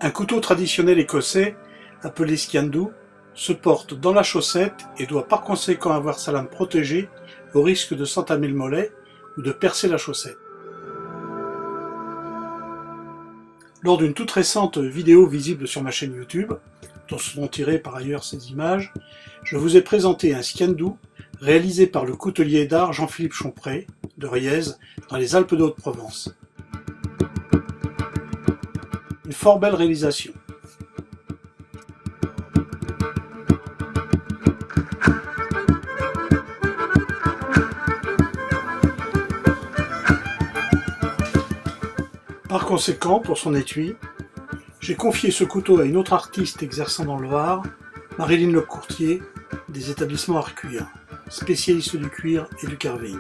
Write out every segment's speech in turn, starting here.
Un couteau traditionnel écossais, appelé sciandú, se porte dans la chaussette et doit par conséquent avoir sa lame protégée au risque de s'entamer le mollet ou de percer la chaussette. Lors d'une toute récente vidéo visible sur ma chaîne YouTube, dont sont tirées par ailleurs ces images, je vous ai présenté un sciandú réalisé par le coutelier d'art Jean-Philippe Chompré, de Riez, dans les Alpes de Haute-Provence. Une fort belle réalisation. Par conséquent, pour son étui, j'ai confié ce couteau à une autre artiste exerçant dans le Var, Marilyn Lecourtier, des établissements Art Cuir, spécialiste du cuir et du carving.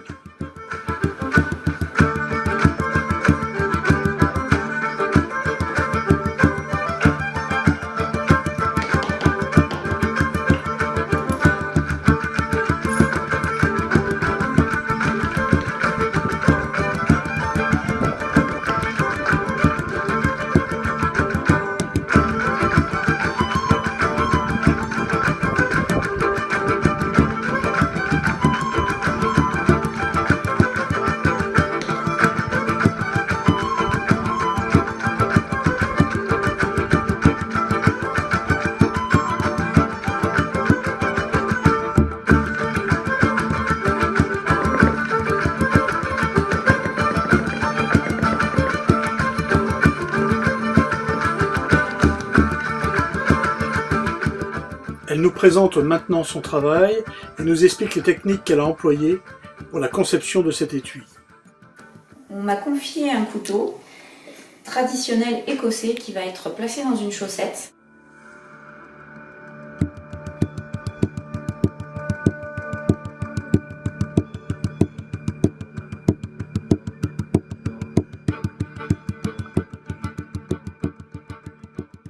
Elle nous présente maintenant son travail et nous explique les techniques qu'elle a employées pour la conception de cet étui. On m'a confié un couteau traditionnel écossais qui va être placé dans une chaussette.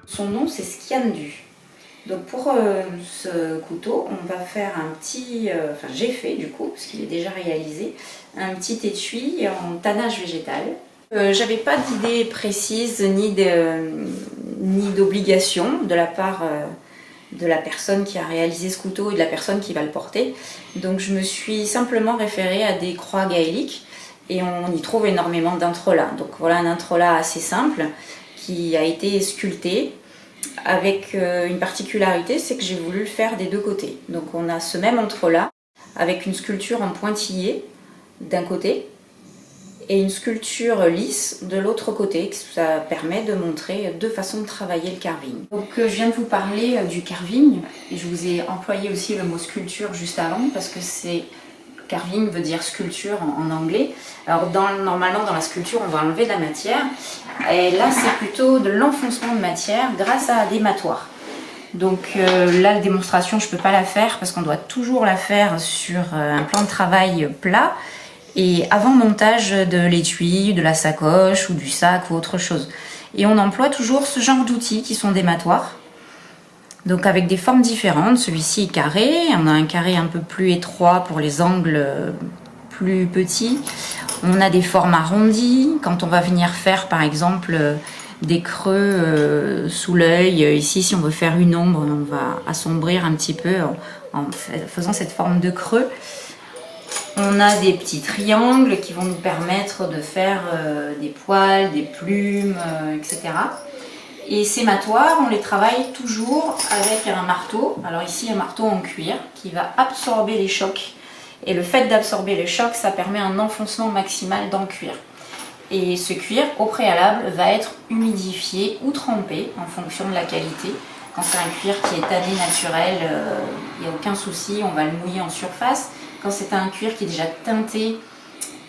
Son nom c'est sciandú. Donc pour ce couteau, on va faire un petit, j'ai fait du coup, parce qu'il est déjà réalisé, un petit étui en tannage végétal. J'avais pas d'idée précise ni d'obligation de la part de la personne qui a réalisé ce couteau et de la personne qui va le porter. Donc je me suis simplement référée à des croix gaéliques et on y trouve énormément d'introlats. Donc voilà un introlat assez simple qui a été sculpté. Avec une particularité, c'est que j'ai voulu le faire des deux côtés. Donc on a ce même entrelac avec une sculpture en pointillé d'un côté et une sculpture lisse de l'autre côté. Ça permet de montrer deux façons de travailler le carving. Donc je viens de vous parler du carving et je vous ai employé aussi le mot sculpture juste avant parce que c'est... Carving veut dire sculpture en anglais. Alors normalement dans la sculpture on va enlever de la matière et là c'est plutôt de l'enfoncement de matière grâce à des matoirs. Donc là la démonstration je ne peux pas la faire parce qu'on doit toujours la faire sur un plan de travail plat et avant montage de l'étui, de la sacoche ou du sac ou autre chose. Et on emploie toujours ce genre d'outils qui sont des matoirs. Donc avec des formes différentes, celui-ci est carré, on a un carré un peu plus étroit pour les angles plus petits. On a des formes arrondies, quand on va venir faire par exemple des creux sous l'œil. Ici si on veut faire une ombre, on va assombrir un petit peu en faisant cette forme de creux. On a des petits triangles qui vont nous permettre de faire des poils, des plumes, etc. Et ces matoirs, on les travaille toujours avec un marteau. Alors ici, un marteau en cuir qui va absorber les chocs. Et le fait d'absorber les chocs, ça permet un enfoncement maximal dans le cuir. Et ce cuir, au préalable, va être humidifié ou trempé en fonction de la qualité. Quand c'est un cuir qui est tanné naturel, il n'y a aucun souci, on va le mouiller en surface. Quand c'est un cuir qui est déjà teinté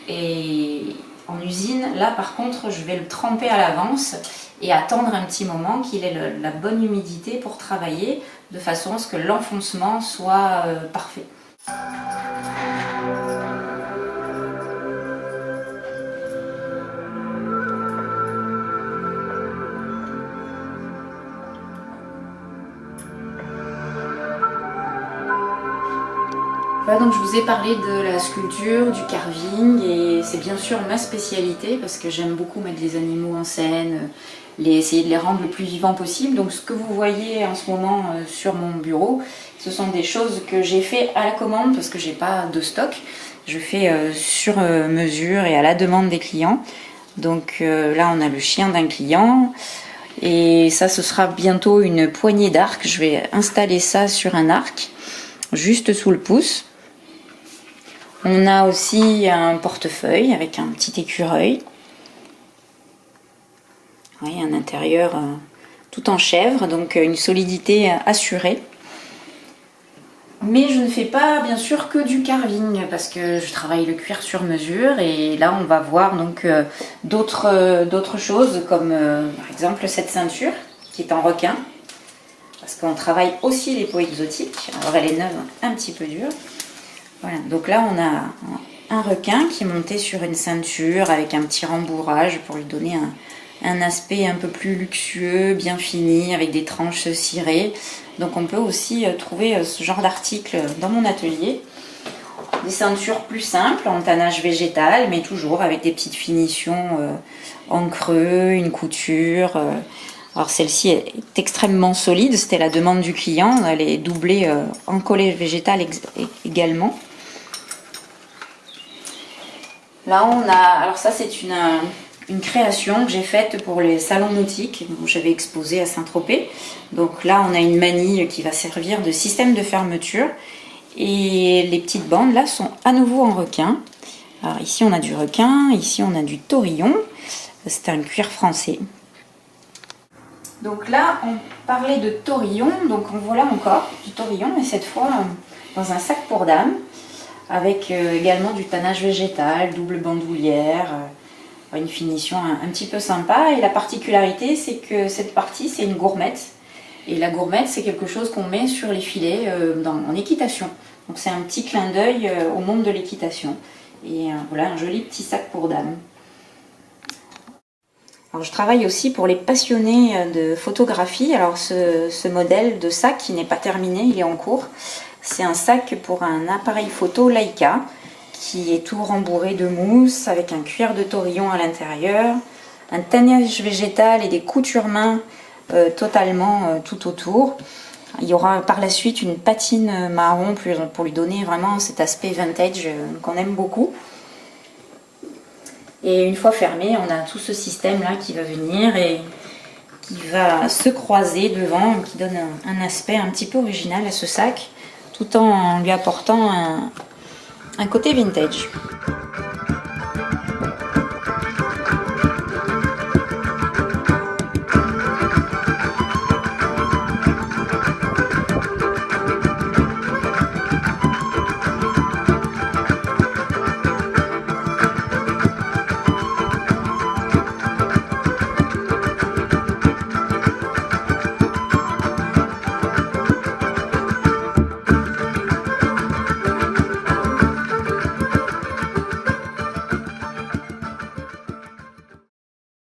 et en usine, là par contre, je vais le tremper à l'avance et attendre un petit moment qu'il ait la bonne humidité pour travailler de façon à ce que l'enfoncement soit parfait. Voilà, donc je vous ai parlé de la sculpture, du carving, et c'est bien sûr ma spécialité parce que j'aime beaucoup mettre les animaux en scène, essayer de les rendre le plus vivants possible. Donc ce que vous voyez en ce moment sur mon bureau, ce sont des choses que j'ai fait à la commande parce que j'ai pas de stock. Je fais sur mesure et à la demande des clients. Donc là on a le chien d'un client et ça ce sera bientôt une poignée d'arc. Je vais installer ça sur un arc juste sous le pouce. On a aussi un portefeuille avec un petit écureuil. Oui, un intérieur tout en chèvre, donc une solidité assurée. Mais je ne fais pas bien sûr que du carving parce que je travaille le cuir sur mesure et là on va voir donc d'autres choses comme par exemple cette ceinture qui est en requin parce qu'on travaille aussi les peaux exotiques. Alors elle est neuve, un petit peu dure. Voilà, donc là on a un requin qui est monté sur une ceinture avec un petit rembourrage pour lui donner un aspect un peu plus luxueux, bien fini, avec des tranches cirées. Donc on peut aussi trouver ce genre d'article dans mon atelier. Des ceintures plus simples, en tannage végétal, mais toujours avec des petites finitions en creux, une couture. Alors celle-ci est extrêmement solide, c'était la demande du client. Elle est doublée en collet végétal également. Là on a, alors ça c'est une création que j'ai faite pour les salons nautiques où j'avais exposé à Saint-Tropez. Donc là on a une manille qui va servir de système de fermeture et les petites bandes là sont à nouveau en requin. Alors ici on a du requin, ici on a du taurillon, c'est un cuir français. Donc là on parlait de taurillon, donc en voilà encore du taurillon mais cette fois dans un sac pour dames avec également du tannage végétal, double bandoulière, une finition un petit peu sympa. Et la particularité c'est que cette partie c'est une gourmette et la gourmette c'est quelque chose qu'on met sur les filets en équitation. Donc c'est un petit clin d'œil au monde de l'équitation et voilà un joli petit sac pour dames. Alors, je travaille aussi pour les passionnés de photographie. Alors ce modèle de sac qui n'est pas terminé, il est en cours. C'est un sac pour un appareil photo Leica qui est tout rembourré de mousse avec un cuir de taurillon à l'intérieur, un tannage végétal et des coutures main totalement tout autour. Il y aura par la suite une patine marron pour lui donner vraiment cet aspect vintage qu'on aime beaucoup. Et une fois fermé, on a tout ce système là qui va venir et qui va se croiser devant, qui donne un aspect un petit peu original à ce sac, tout en lui apportant un côté vintage.